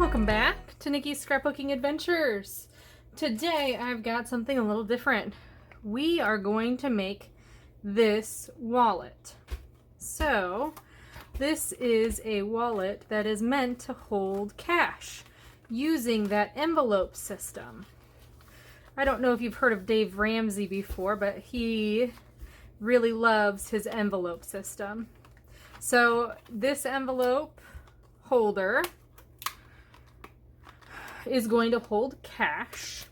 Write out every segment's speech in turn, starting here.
Welcome back to Nikki's Scrapbooking Adventures. Today I've got something a little different. We are going to make this wallet. So this is a wallet that is meant to hold cash using that envelope system. I don't know if you've heard of Dave Ramsey before, but he really loves his envelope system. So this envelope holder is going to hold cash.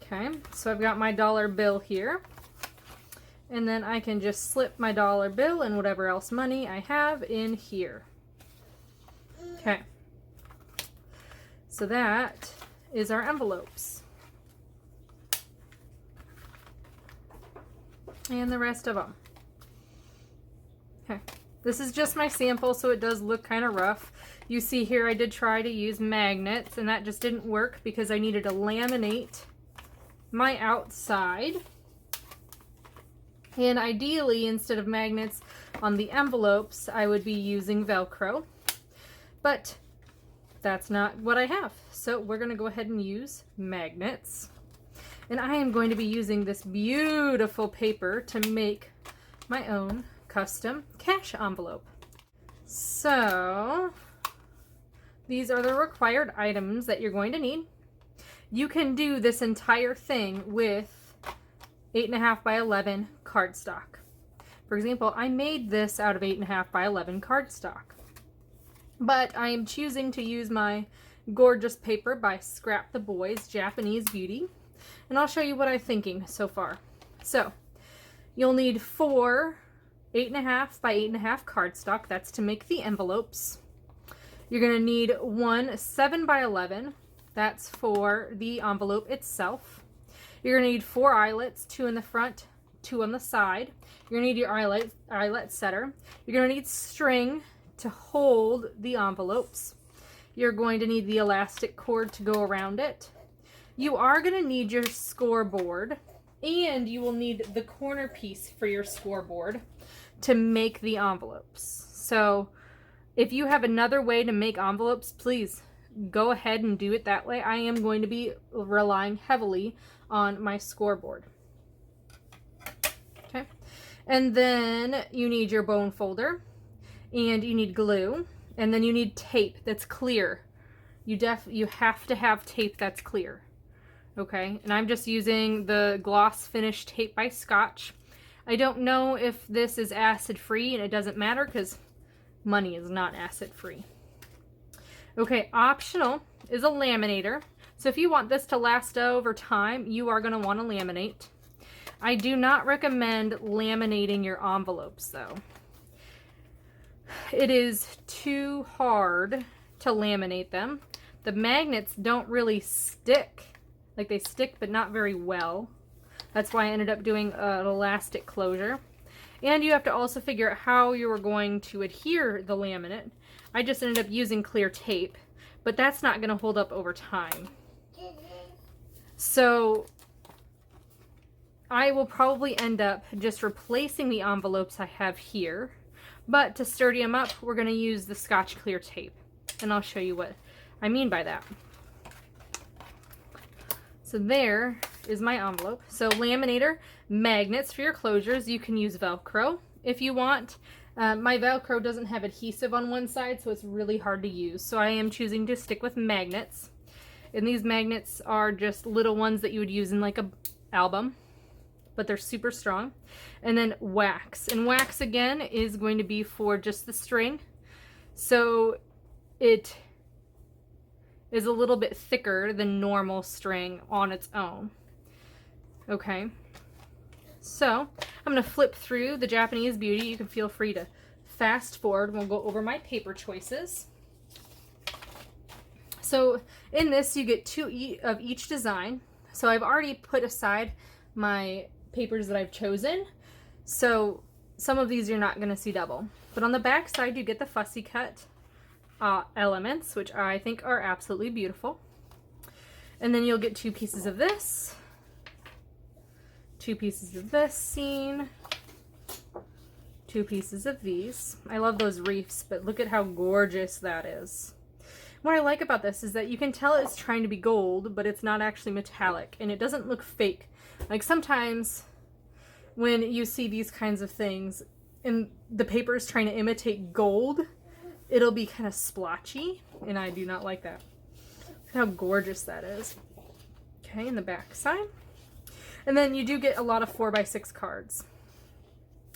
Okay, so I've got my dollar bill here, and then I can just slip my dollar bill and whatever else money I have in here. Okay, so that is our envelopes and the rest of them. Okay, this is just my sample, so it does look kind of rough. You see here I did try to use magnets, and that just didn't work because I needed to laminate my outside. And ideally, instead of magnets on the envelopes, I would be using Velcro. But that's not what I have. So we're going to go ahead and use magnets. And I am going to be using this beautiful paper to make my own custom cash envelope. So these are the required items that you're going to need. You can do this entire thing with 8.5 by 11 cardstock. For example, I made this out of 8.5 by 11 cardstock. But I am choosing to use my gorgeous paper by Scrap the Boys Japanese Beauty. And I'll show you what I'm thinking so far. So, you'll need 4 8.5 by 8.5 cardstock. That's to make the envelopes. You're going to need 1 7 by 11. That's for the envelope itself. You're going to need 4 eyelets, 2 in the front, 2 on the side. You're going to need your eyelet setter. You're going to need string to hold the envelopes. You're going to need the elastic cord to go around it. You are going to need your scoreboard, and you will need the corner piece for your scoreboard to make the envelopes. So if you have another way to make envelopes, please go ahead and do it that way. I am going to be relying heavily on my scoreboard. Okay, and then you need your bone folder, and you need glue, and then you need tape that's clear. You have to have tape that's clear. Okay, and I'm just using the gloss finish tape by Scotch. I don't know if this is acid free, and it doesn't matter because money is not acid free. Okay, optional is a laminator. So if you want this to last over time, you are going to want to laminate. I do not recommend laminating your envelopes though. It is too hard to laminate them. The magnets don't really stick. Like, they stick but not very well. That's why I ended up doing an elastic closure. And you have to also figure out how you are going to adhere the laminate. I just ended up using clear tape, but that's not going to hold up over time. So I will probably end up just replacing the envelopes I have here, but to sturdy them up, we're going to use the Scotch clear tape, and I'll show you what I mean by that. So there is my envelope. So laminator, magnets for your closures. You can use Velcro if you want. My Velcro doesn't have adhesive on one side, so it's really hard to use. So I am choosing to stick with magnets. And these magnets are just little ones that you would use in like a album, but they're super strong. And then wax. And wax again is going to be for just the string. So it is a little bit thicker than normal string on its own. Okay, so I'm going to flip through the Japanese Beauty. You can feel free to fast forward. We'll go over my paper choices. So in this you get 2 of each design. So I've already put aside my papers that I've chosen. So some of these you're not going to see double. But on the back side you get the fussy cut elements, which I think are absolutely beautiful. And then you'll get 2 pieces of this, 2 pieces of this scene, 2 pieces of these. I love those reefs, but look at how gorgeous that is. What I like about this is that you can tell it's trying to be gold, but it's not actually metallic, and it doesn't look fake. Like sometimes when you see these kinds of things and the paper is trying to imitate gold, it'll be kind of splotchy, and I do not like that. Look how gorgeous that is. Okay, in the back side. And then you do get a lot of 4x6 cards.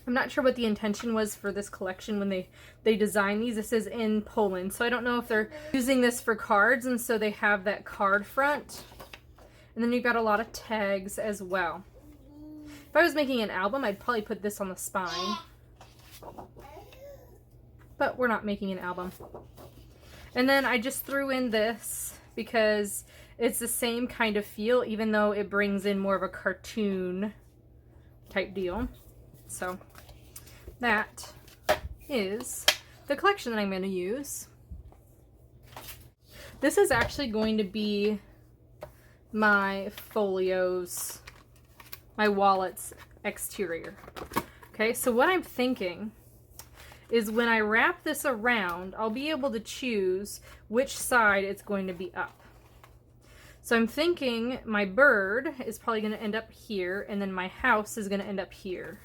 I'm not sure what the intention was for this collection when they designed these. This is in Poland, so I don't know if they're using this for cards, and so they have that card front. And then you've got a lot of tags as well. If I was making an album, I'd probably put this on the spine. But we're not making an album. And then I just threw in this because it's the same kind of feel, even though it brings in more of a cartoon type deal. So that is the collection that I'm going to use. This is actually going to be my folios, my wallet's exterior. Okay, so what I'm thinking is when I wrap this around, I'll be able to choose which side it's going to be up. So I'm thinking my bird is probably going to end up here, and then my house is going to end up here.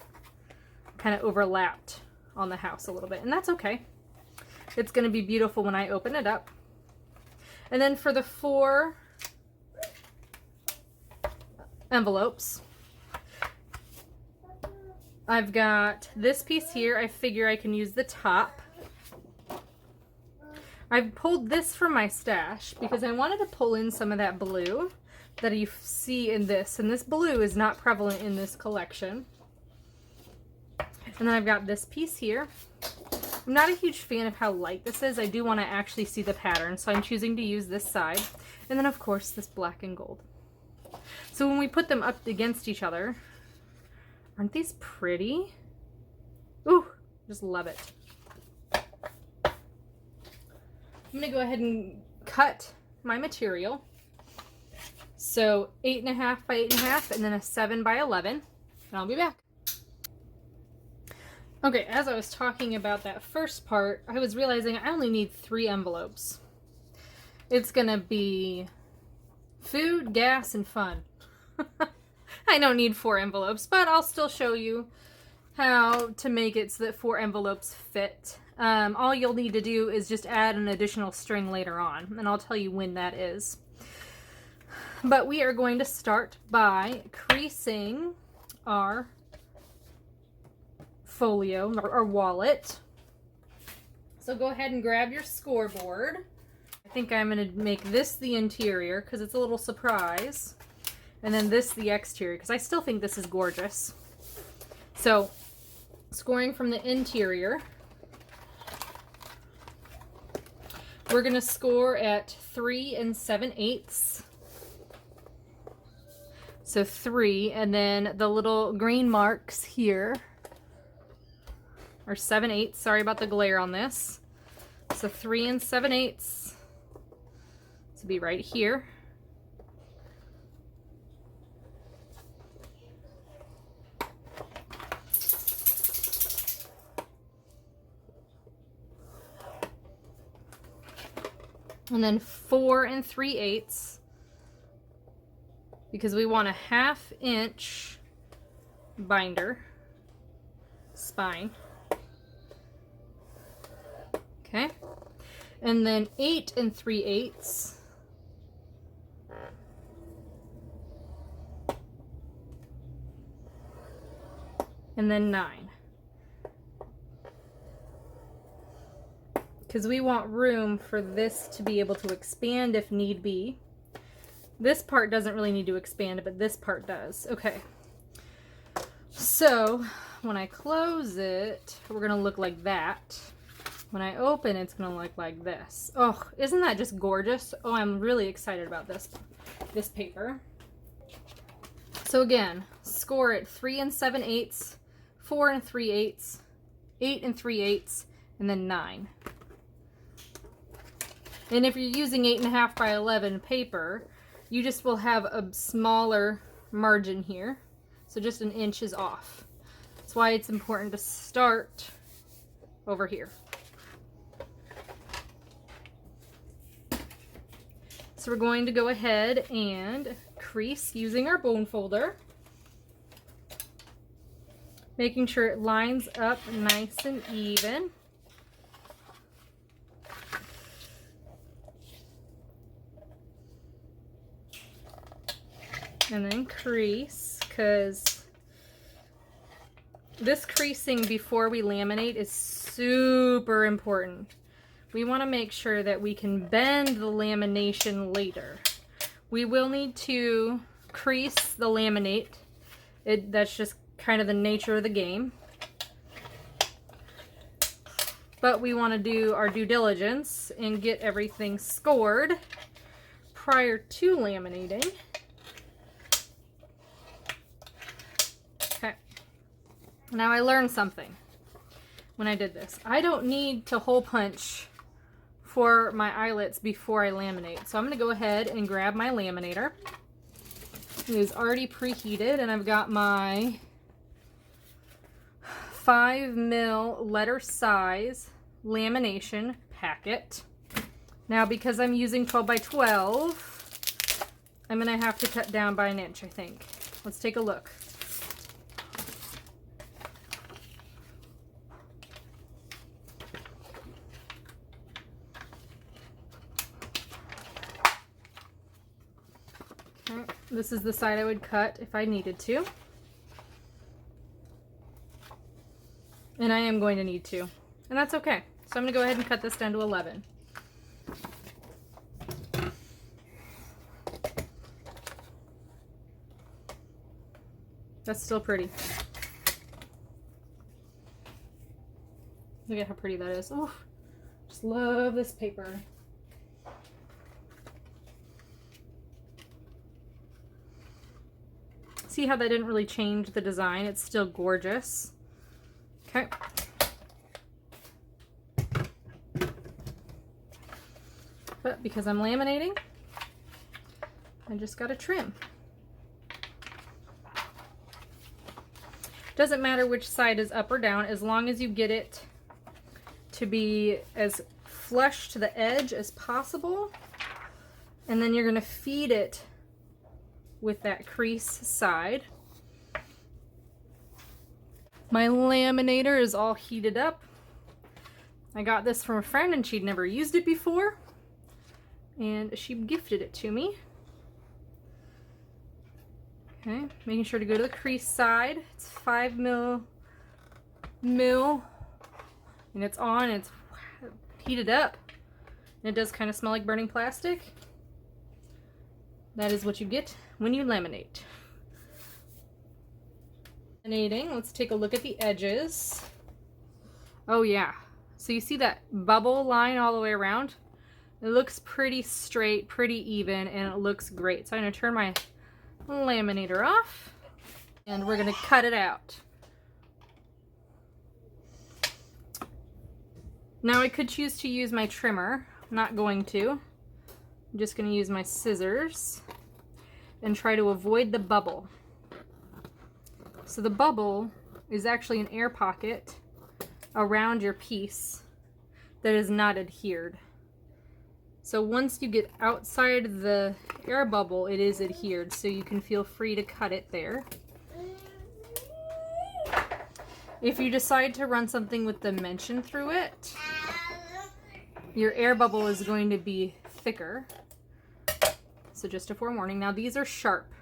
Kind of overlapped on the house a little bit, and that's okay. It's going to be beautiful when I open it up. And then for the 4 envelopes, I've got this piece here. I figure I can use the top. I've pulled this from my stash because I wanted to pull in some of that blue that you see in this, and this blue is not prevalent in this collection. And then I've got this piece here. I'm not a huge fan of how light this is. I do want to actually see the pattern, so I'm choosing to use this side. And then, of course, this black and gold. So when we put them up against each other, aren't these pretty? Ooh, just love it. I'm going to go ahead and cut my material. So 8.5 by 8.5, and then a 7 by 11. And I'll be back. Okay, as I was talking about that first part, I was realizing I only need 3 envelopes. It's gonna be food, gas, and fun. I don't need 4 envelopes, but I'll still show you how to make it so that 4 envelopes fit. All you'll need to do is just add an additional string later on, and I'll tell you when that is. But we are going to start by creasing our folio or wallet. So go ahead and grab your scoreboard. I think I'm going to make this the interior because it's a little surprise, and then this the exterior because I still think this is gorgeous. So scoring from the interior, we're going to score at 3 7/8. So 3, and then the little green marks here or 7/8. Sorry about the glare on this. So 3 7/8. To be right here. And then 4 3/8. Because we want a 1/2 inch binder spine. Okay, and then 8 3/8, and then 9, because we want room for this to be able to expand if need be. This part doesn't really need to expand, but this part does. Okay, so when I close it, we're gonna look like that. When I open, it's going to look like this. Oh, isn't that just gorgeous? Oh, I'm really excited about this paper. So again, score it 3 7/8, 4 3/8, 8 3/8, and then 9. And if you're using 8.5 by 11 paper, you just will have a smaller margin here. So just an inch is off. That's why it's important to start over here. So we're going to go ahead and crease using our bone folder, making sure it lines up nice and even. And then crease, because this creasing before we laminate is super important. We want to make sure that we can bend the lamination later. We will need to crease the laminate. That's just kind of the nature of the game. But we want to do our due diligence and get everything scored prior to laminating. Okay. Now I learned something when I did this. I don't need to hole punch for my eyelets before I laminate. So I'm going to go ahead and grab my laminator. It is already preheated, and I've got my 5mm letter size lamination packet. Now, because I'm using 12 by 12, I'm going to have to cut down by 1 inch, I think. Let's take a look. This is the side I would cut if I needed to. And I am going to need to. And that's okay. So I'm going to go ahead and cut this down to 11. That's still pretty. Look at how pretty that is. Oh, just love this paper. See how that didn't really change the design? It's still gorgeous. Okay. But because I'm laminating, I just got to trim. Doesn't matter which side is up or down, as long as you get it to be as flush to the edge as possible. And then you're going to feed it with that crease side. My laminator is all heated up. I got this from a friend and she'd never used it before, and she gifted it to me. Okay, making sure to go to the crease side. It's 5mm, and it's on, it's heated up. And it does kind of smell like burning plastic. That is what you get when you laminate. Laminating, let's take a look at the edges. Oh yeah, so you see that bubble line all the way around? It looks pretty straight, pretty even, and it looks great. So I'm going to turn my laminator off, and we're going to cut it out. Now I could choose to use my trimmer. I'm not going to. I'm just going to use my scissors and try to avoid the bubble. So the bubble is actually an air pocket around your piece that is not adhered. So once you get outside the air bubble, it is adhered, so you can feel free to cut it there. If you decide to run something with dimension through it, your air bubble is going to be thicker. So just a forewarning. Now these are sharp,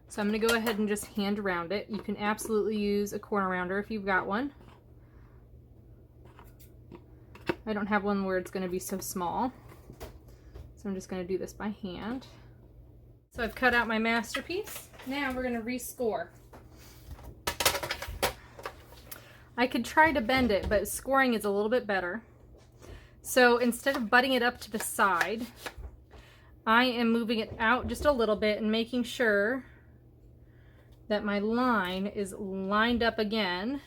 so I'm going to go ahead and just hand round it. You can absolutely use a corner rounder if you've got one. I don't have one where it's going to be so small, so I'm just going to do this by hand. So I've cut out my masterpiece. Now we're going to rescore. I could try to bend it, but scoring is a little bit better. So instead of butting it up to the side, I am moving it out just a little bit and making sure that my line is lined up again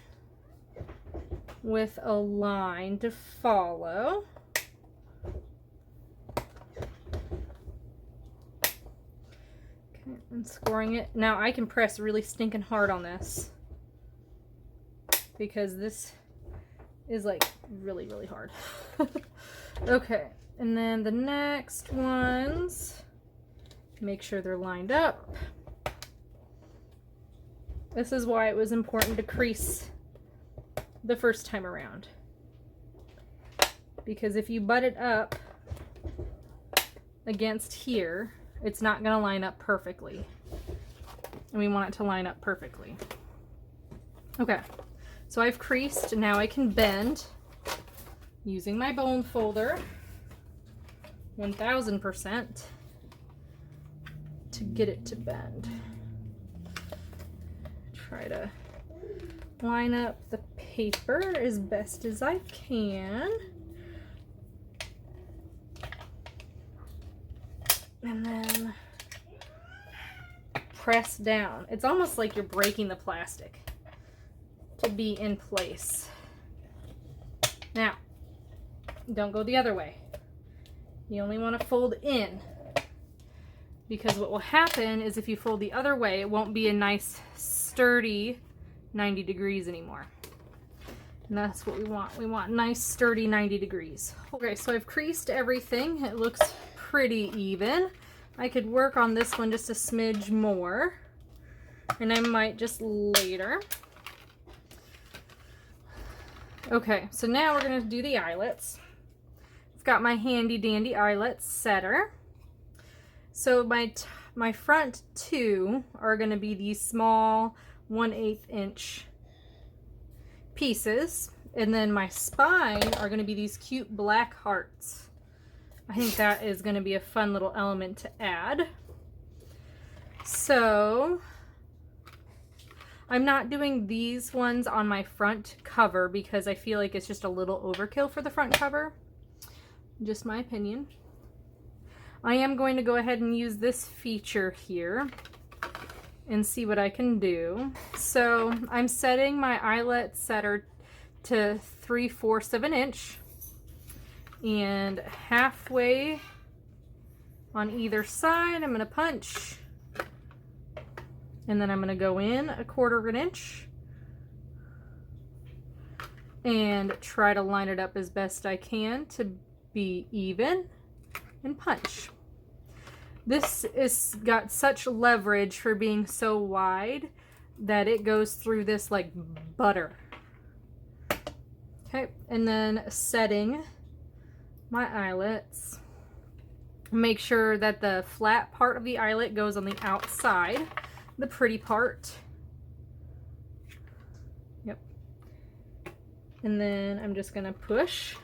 with a line to follow. Okay, I'm scoring it. Now I can press really stinking hard on this because this is like really, really hard. Okay, and then the next ones, make sure they're lined up. This is why it was important to crease the first time around. Because if you butt it up against here, it's not going to line up perfectly. And we want it to line up perfectly. Okay, so I've creased, now I can bend using my bone folder 1000% to get it to bend. Try to line up the paper as best as I can. And then press down. It's almost like you're breaking the plastic to be in place. Now, don't go the other way. You only want to fold in, because what will happen is if you fold the other way, it won't be a nice sturdy 90 degrees anymore. And that's what we want. We want nice sturdy 90 degrees. Okay, so I've creased everything. It looks pretty even. I could work on this one just a smidge more, and I might just later. Okay, so now we're going to do the eyelets. I've got my handy dandy eyelet setter. So my front two are going to be these small 1/8 inch pieces, and then my spine are going to be these cute black hearts. I think that is going to be a fun little element to add. So I'm not doing these ones on my front cover because I feel like it's just a little overkill for the front cover. Just my opinion. I am going to go ahead and use this feature here and see what I can do. So I'm setting my eyelet setter to 3/4 of an inch, and halfway on either side I'm going to punch, and then I'm going to go in 1/4 of an inch and try to line it up as best I can to be even and punch. This is got such leverage for being so wide that it goes through this like butter. Okay, and then setting my eyelets. Make sure that the flat part of the eyelet goes on the outside, the pretty part. Yep. And then I'm just gonna push.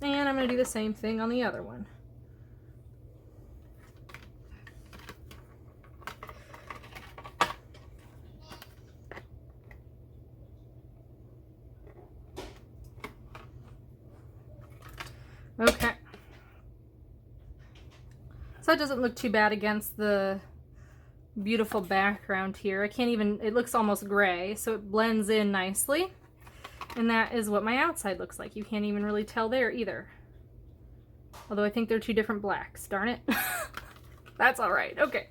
And I'm going to do the same thing on the other one. Okay. So it doesn't look too bad against the beautiful background here. I can't even, it looks almost gray, so it blends in nicely. And that is what my outside looks like. You can't even really tell there either. Although I think they're two different blacks. Darn it. That's all right. Okay.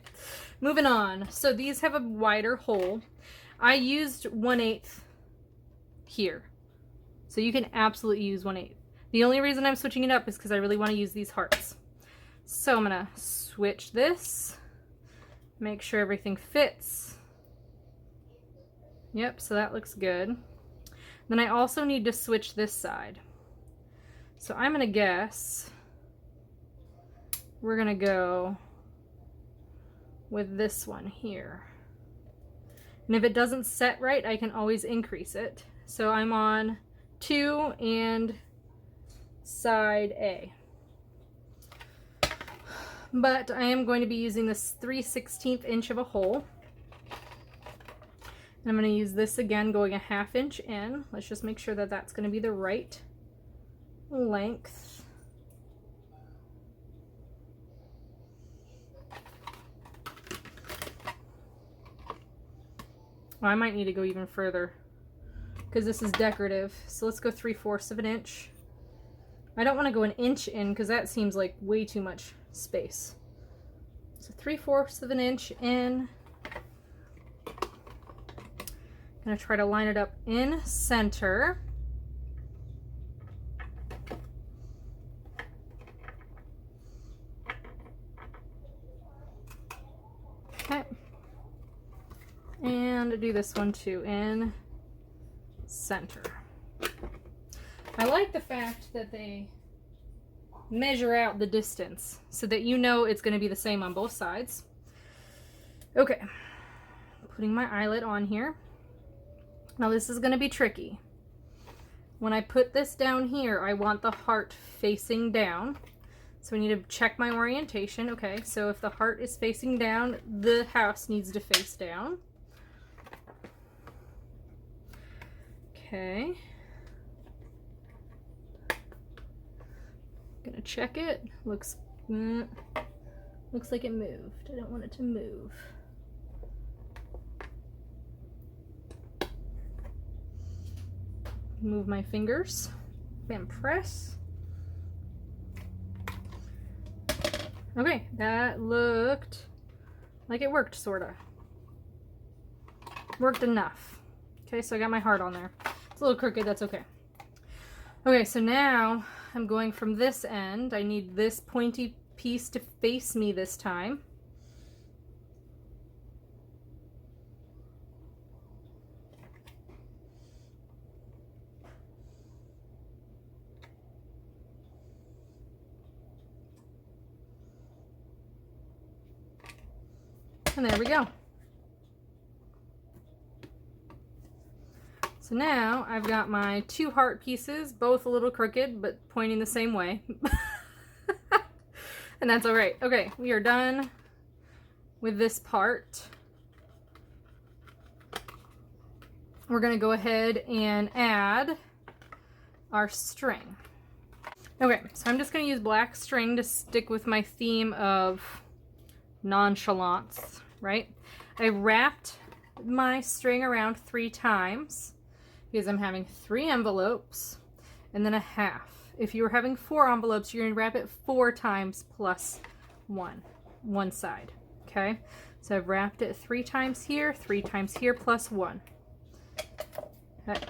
Moving on. So these have a wider hole. I used 1/8 here. So you can absolutely use 1/8. The only reason I'm switching it up is because I really want to use these hearts. So I'm going to switch this. Make sure everything fits. Yep, so that looks good. Then I also need to switch this side. So I'm going to guess we're going to go with this one here. And if it doesn't set right, I can always increase it. So I'm on 2 and side A. But I am going to be using this 3/16 inch of a hole. And I'm going to use this again, going 1/2 inch in. Let's just make sure that that's going to be the right length. Oh, I might need to go even further because this is decorative. So let's go 3/4 of an inch. I don't want to go 1 inch in because that seems like way too much space. So 3/4 of an inch in. I'm going to try to line it up in center. And do this one too in center. I like the fact that they measure out the distance so that you know it's going to be the same on both sides. Okay, putting my eyelet on here. Now this is going to be tricky. When I put this down here, I want the heart facing down. So I need to check my orientation. Okay, so if the heart is facing down, the house needs to face down. Okay. Gonna check it. Looks like it moved. I don't want it to move. Move my fingers and press. Okay, that looked like it worked, sorta. Worked enough. Okay, so I got my heart on there. It's a little crooked, that's okay. Okay, so now I'm going from this end. I need this pointy piece to face me this time. And there we go. So now I've got my two heart pieces, both a little crooked, but pointing the same way. And that's all right. Okay, we are done with this part. We're gonna go ahead and add our string. Okay, so I'm just gonna use black string to stick with my theme of nonchalance, right? I wrapped my string around 3 times because I'm having 3 envelopes and then a half. If you were having 4 envelopes, you're going to wrap it 4 times plus one side. Okay, so I've wrapped it 3 times here, 3 times here, plus 1. Okay.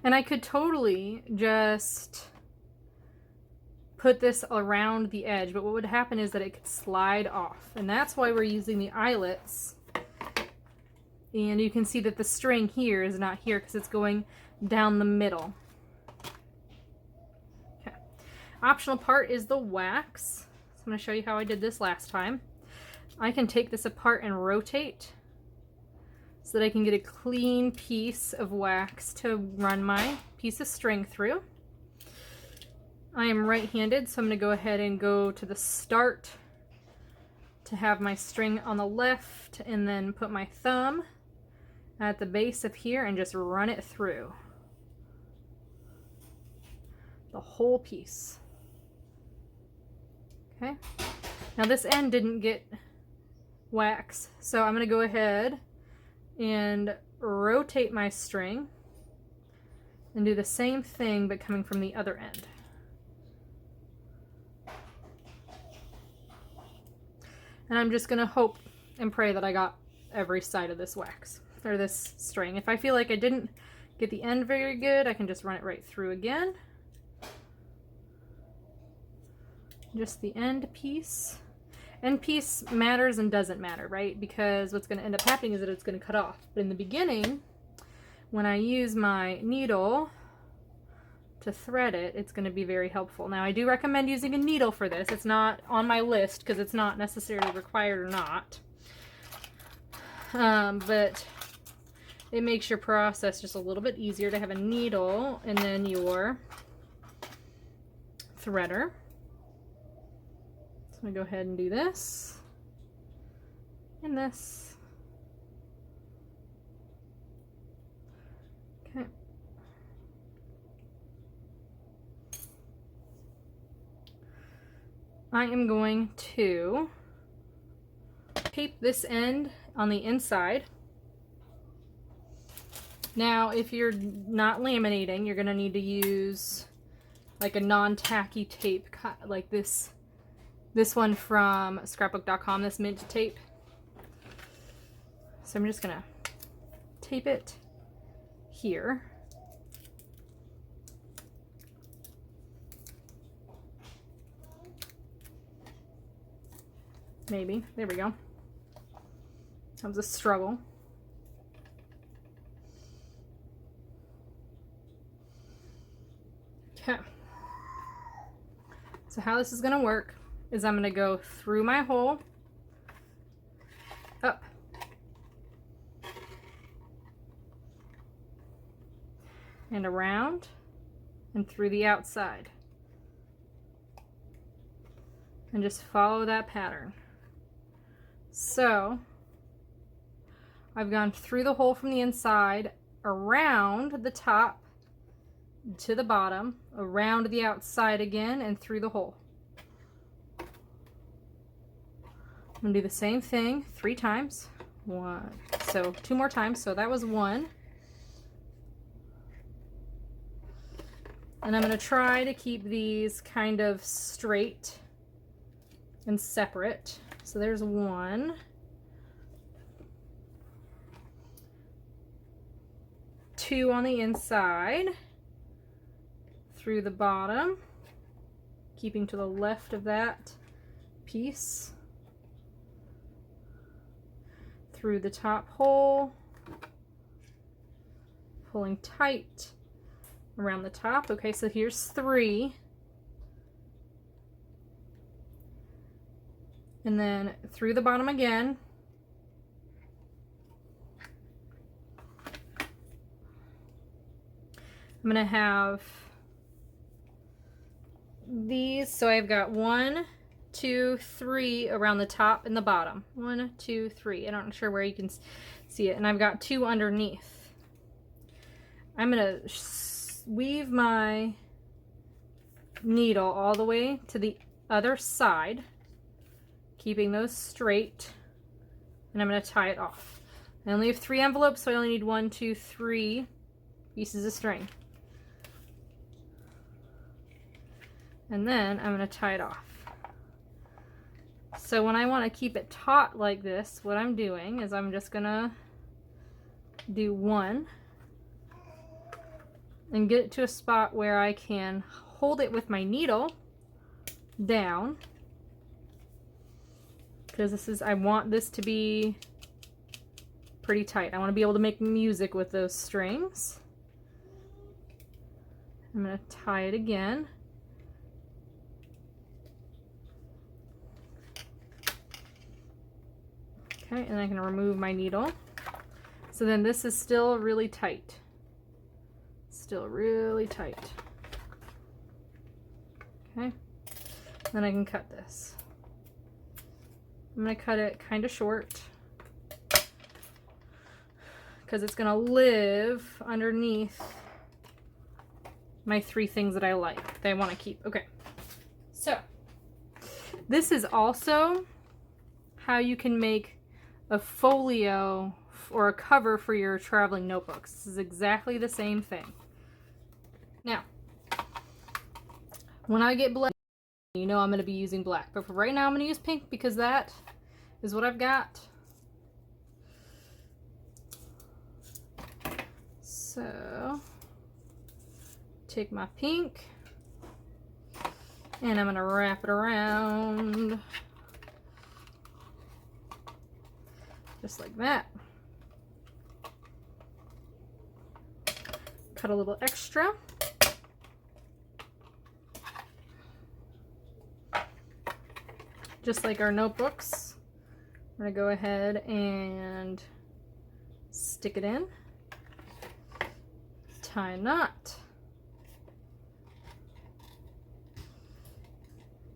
And I could totally just put this around the edge, but what would happen is that it could slide off. And that's why we're using the eyelets. And you can see that the string here is not here because it's going down the middle. Okay. Optional part is the wax. So I'm going to show you how I did this last time. I can take this apart and rotate so that I can get a clean piece of wax to run my piece of string through. I am right-handed, so I'm going to go ahead and go to the start to have my string on the left and then put my thumb at the base of here and just run it through the whole piece. Okay, now this end didn't get wax, so I'm going to go ahead and rotate my string and do the same thing but coming from the other end. And I'm just going to hope and pray that I got every side of this wax, or this string. If I feel like I didn't get the end very good, I can just run it right through again. Just the end piece. End piece matters and doesn't matter, right? Because what's going to end up happening is that it's going to cut off. But in the beginning, when I use my needle to thread it, it's going to be very helpful. Now I do recommend using a needle for this. It's not on my list because it's not necessarily required or not. But it makes your process just a little bit easier to have a needle and then your threader. So I'm going to go ahead and do this and this. Okay. I am going to tape this end on the inside. Now, if you're not laminating, you're going to need to use like a non-tacky tape, like this one from scrapbook.com, this mint tape. So I'm just going to tape it here. maybe. There we go. That was a struggle. Okay. So how this is going to work is I'm going to go through my hole, up, and around, and through the outside. And just follow that pattern. So I've gone through the hole from the inside, around the top, to the bottom, around the outside again, and through the hole. I'm going to do the same thing 3 times. 2 more times. So that was 1. And I'm going to try to keep these kind of straight and separate. So there's 1. 2 on the inside, through the bottom, keeping to the left of that piece, through the top hole, pulling tight around the top. Okay, so here's 3. And then through the bottom again. I'm going to have these, so I've got 1, 2, 3 around the top and the bottom. 1, 2, 3. I'm not sure where you can see it. And I've got 2 underneath. I'm going to weave my needle all the way to the other side, keeping those straight, and I'm going to tie it off. I only have 3 envelopes, so I only need 1, 2, 3 pieces of string. And then I'm going to tie it off. So when I want to keep it taut like this, what I'm doing is I'm just going to do 1 and get it to a spot where I can hold it with my needle down, because I want this to be pretty tight. I want to be able to make music with those strings. I'm going to tie it again. Okay, and I can remove my needle. So then this is still really tight. Still really tight. Okay, then I can cut this. I'm going to cut it kind of short because it's going to live underneath my 3 things that I like, that I want to keep. Okay, so this is also how you can make a folio or a cover for your traveling notebooks. This is exactly the same thing. Now, when I get black, you know I'm going to be using black, but for right now I'm going to use pink because that is what I've got. So, take my pink and I'm going to wrap it around just like that. Cut a little extra. Just like our notebooks, I'm going to go ahead and stick it in. Tie a knot.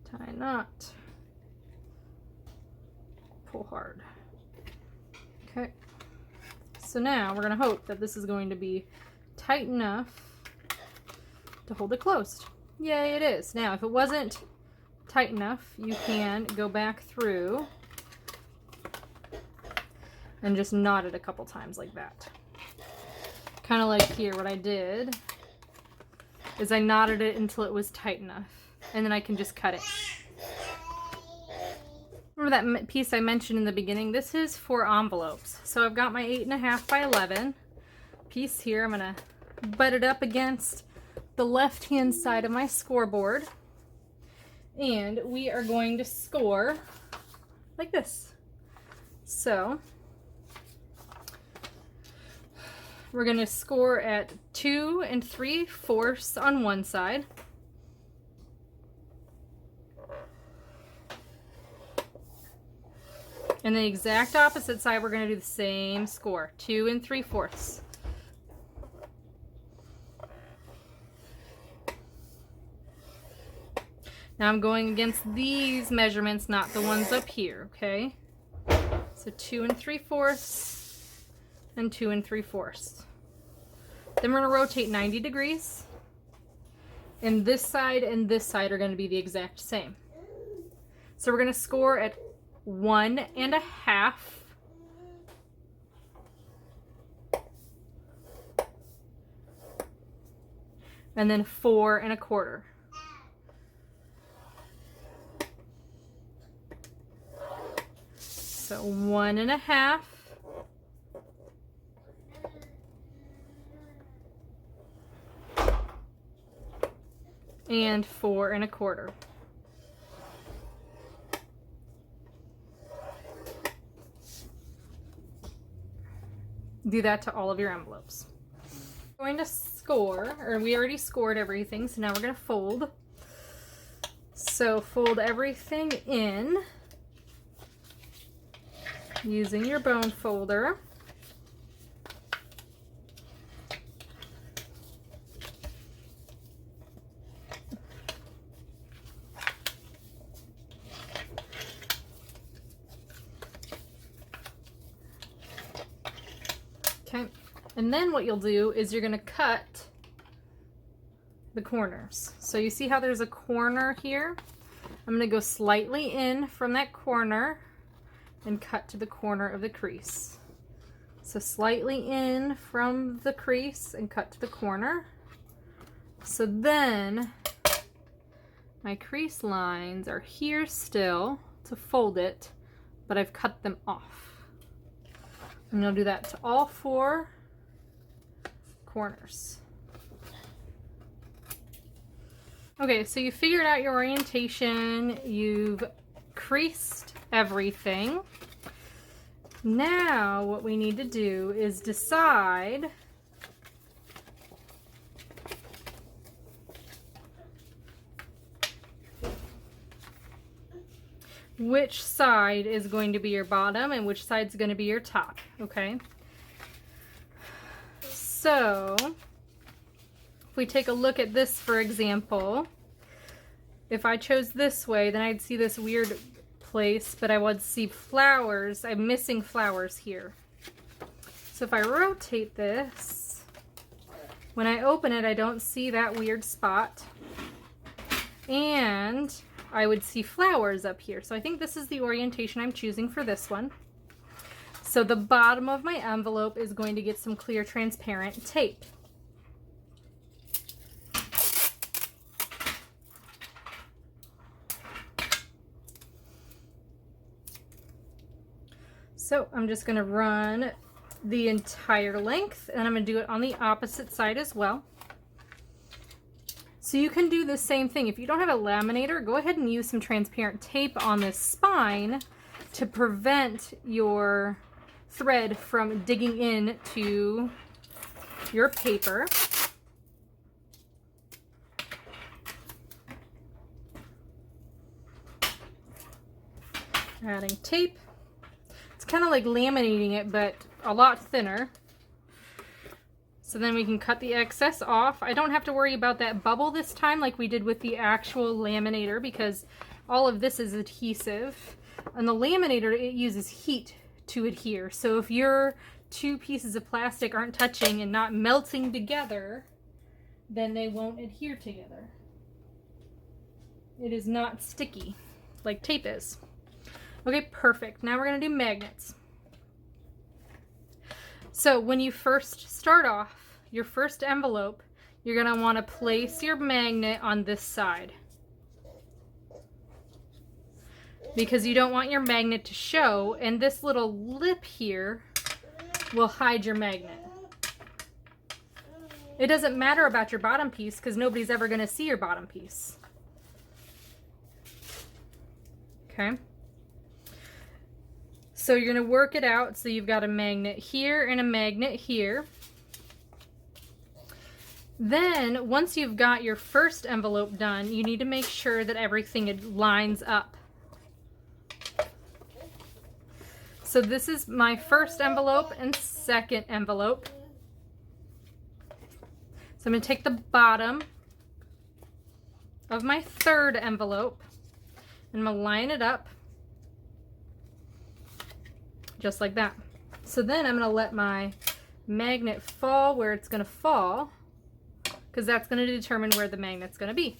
Tie a knot. Pull hard. Okay. So now we're going to hope that this is going to be tight enough to hold it closed. Yay, it is. Now, if it wasn't tight enough, you can go back through and just knot it a couple times like that. Kind of like here, what I did is I knotted it until it was tight enough, and then I can just cut it. Remember that piece I mentioned in the beginning? This is for envelopes. So I've got my 8.5 by 11 piece here. I'm going to butt it up against the left-hand side of my scoreboard. And we are going to score like this. So we're going to score at 2 3/4 on one side. And the exact opposite side, we're going to do the same score, 2 3/4. Now I'm going against these measurements, not the ones up here, okay? So 2 3/4 and 2 3/4. Then we're going to rotate 90 degrees. And this side are going to be the exact same. So we're going to score at 1 1/2. And then 4 1/4. So 1 1/2. And 4 1/4. Do that to all of your envelopes. We're going to score, or we already scored everything, so now we're going to fold. So fold everything in using your bone folder. Okay, and then what you'll do is you're going to cut the corners. So you see how there's a corner here? I'm going to go slightly in from that corner and cut to the corner of the crease. So slightly in from the crease and cut to the corner. So then my crease lines are here still to fold it, but I've cut them off. And I'll do that to all 4 corners. Okay, so you figured out your orientation, you've creased everything. Now what we need to do is decide which side is going to be your bottom and which side is going to be your top, okay? So, if we take a look at this, for example, if I chose this way, then I'd see this weird place, but I would see flowers. I'm missing flowers here. So if I rotate this, when I open it, I don't see that weird spot. And I would see flowers up here. So I think this is the orientation I'm choosing for this one. So the bottom of my envelope is going to get some clear transparent tape. So I'm just going to run the entire length, and I'm going to do it on the opposite side as well. So you can do the same thing. If you don't have a laminator, go ahead and use some transparent tape on this spine to prevent your thread from digging into your paper. Adding tape. It's kind of like laminating it, but a lot thinner. So then we can cut the excess off. I don't have to worry about that bubble this time like we did with the actual laminator, because all of this is adhesive. And the laminator, it uses heat to adhere. So if your 2 pieces of plastic aren't touching and not melting together, then they won't adhere together. It is not sticky like tape is. Okay, perfect. Now we're going to do magnets. So when you first start off, your first envelope, you're going to want to place your magnet on this side, because you don't want your magnet to show, and this little lip here will hide your magnet. It doesn't matter about your bottom piece because nobody's ever going to see your bottom piece. Okay. So you're going to work it out. So you've got a magnet here and a magnet here. Then, once you've got your first envelope done, you need to make sure that everything lines up. So this is my first envelope and second envelope. So I'm going to take the bottom of my third envelope and I'm going to line it up just like that. So then I'm going to let my magnet fall where it's going to fall, because that's going to determine where the magnet's going to be.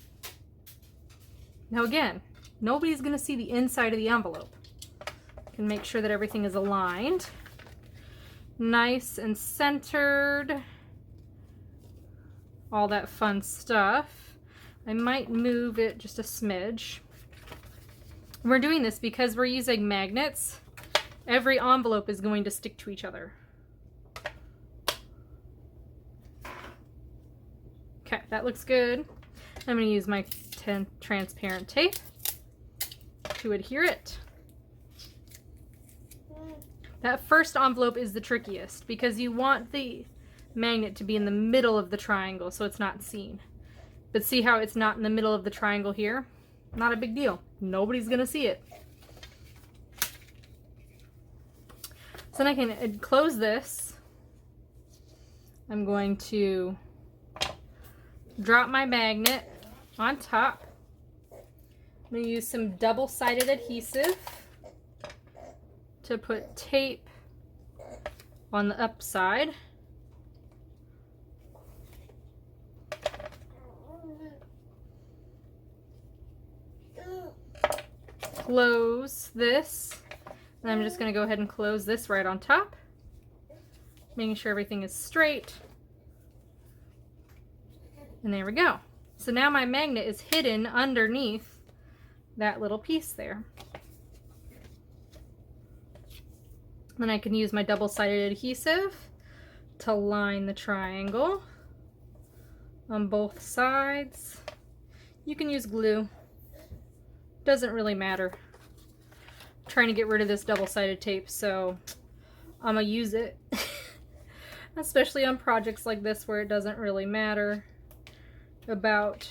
Now again, nobody's going to see the inside of the envelope. You can make sure that everything is aligned, nice and centered, all that fun stuff. I might move it just a smidge. We're doing this because we're using magnets. Every envelope is going to stick to each other. Okay, that looks good. I'm going to use my transparent tape to adhere it. That first envelope is the trickiest because you want the magnet to be in the middle of the triangle so it's not seen. But see how it's not in the middle of the triangle here? Not a big deal. Nobody's going to see it. So then I can close this. I'm going to drop my magnet on top. I'm going to use some double-sided adhesive to put tape on the upside. Close this. And I'm just going to go ahead and close this right on top, making sure everything is straight. And there we go. So now my magnet is hidden underneath that little piece there. Then I can use my double-sided adhesive to line the triangle on both sides. You can use glue. Doesn't really matter. I'm trying to get rid of this double-sided tape, so I'm gonna use it. Especially on projects like this where it doesn't really matter about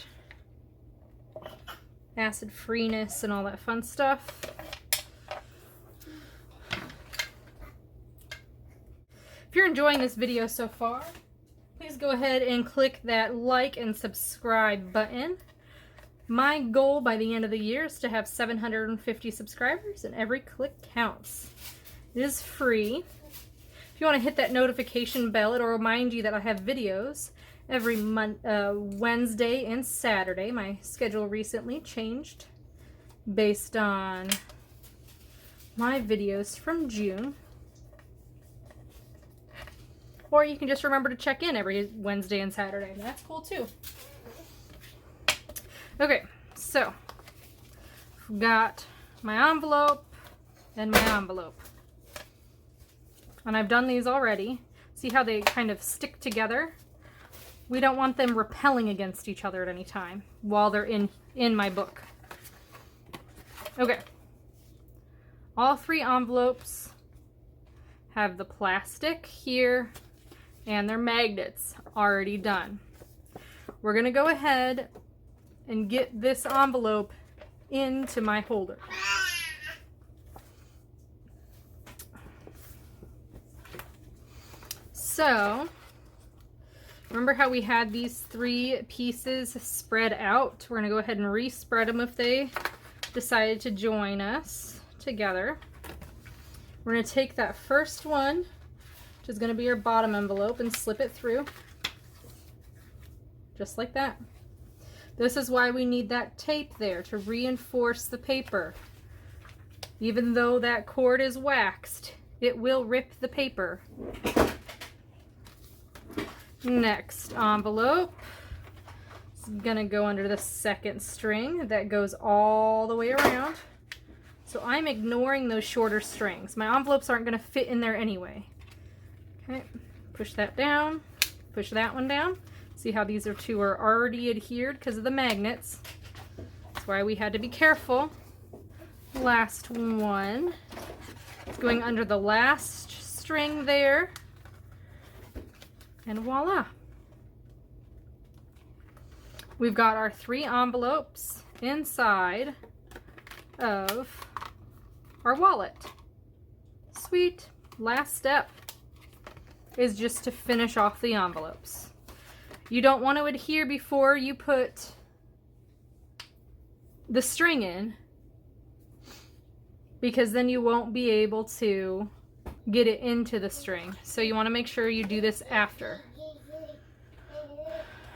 acid freeness and all that fun stuff. If you're enjoying this video so far, please go ahead and click that like and subscribe button. My goal by the end of the year is to have 750 subscribers, and every click counts. It is free. If you want to hit that notification bell, it'll remind you that I have videos every Wednesday and Saturday. My schedule recently changed based on my videos from June. Or you can just remember to check in every Wednesday and Saturday. That's cool too. Okay, so I've got my envelope and my envelope. And I've done these already. See how they kind of stick together? We don't want them repelling against each other at any time while they're in my book. Okay. All three envelopes have the plastic here and their magnets already done. We're going to go ahead and get this envelope into my holder. So, remember how we had these three pieces spread out? We're going to go ahead and respread them if they decided to join us together. We're going to take that first one, which is going to be your bottom envelope, and slip it through. Just like that. This is why we need that tape there, to reinforce the paper. Even though that cord is waxed, it will rip the paper. Next envelope is gonna go under the second string that goes all the way around. So I'm ignoring those shorter strings. My envelopes aren't gonna fit in there anyway. Okay, push that down, push that one down. See how these two are already adhered because of the magnets. That's why we had to be careful. Last one. It's going under the last string there. And voila. We've got our 3 envelopes inside of our wallet. Sweet. Last step is just to finish off the envelopes. You don't want to adhere before you put the string in, because then you won't be able to get it into the string. So you want to make sure you do this after.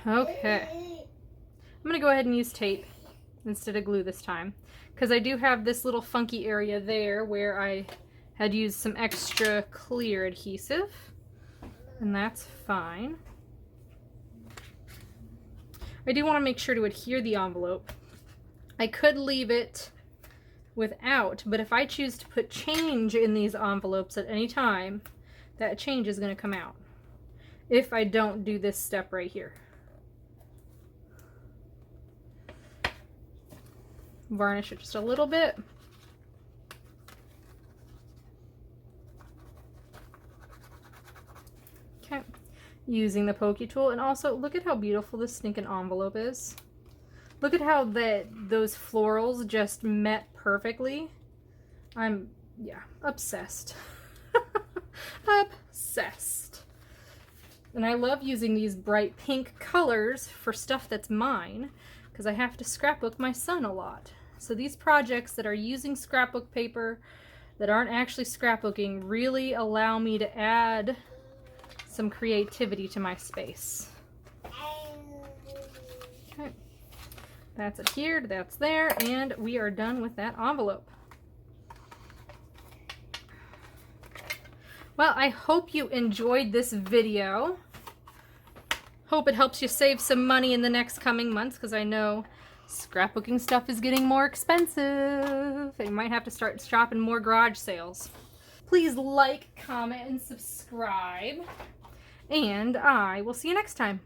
Okay. I'm going to go ahead and use tape instead of glue this time, because I do have this little funky area there where I had used some extra clear adhesive, and that's fine. I do want to make sure to adhere the envelope. I could leave it without, but if I choose to put change in these envelopes at any time, that change is going to come out if I don't do this step right here. Varnish it just a little bit. Okay, using the pokey tool. And also, look at how beautiful this stinking envelope is. Look at how those florals just met perfectly. I'm, yeah, obsessed. Obsessed. And I love using these bright pink colors for stuff that's mine, because I have to scrapbook my son a lot. So these projects that are using scrapbook paper that aren't actually scrapbooking really allow me to add some creativity to my space. Okay. That's adhered, that's there, and we are done with that envelope. Well, I hope you enjoyed this video. Hope it helps you save some money in the next coming months, because I know scrapbooking stuff is getting more expensive. You might have to start shopping more garage sales. Please like, comment, and subscribe. And I will see you next time.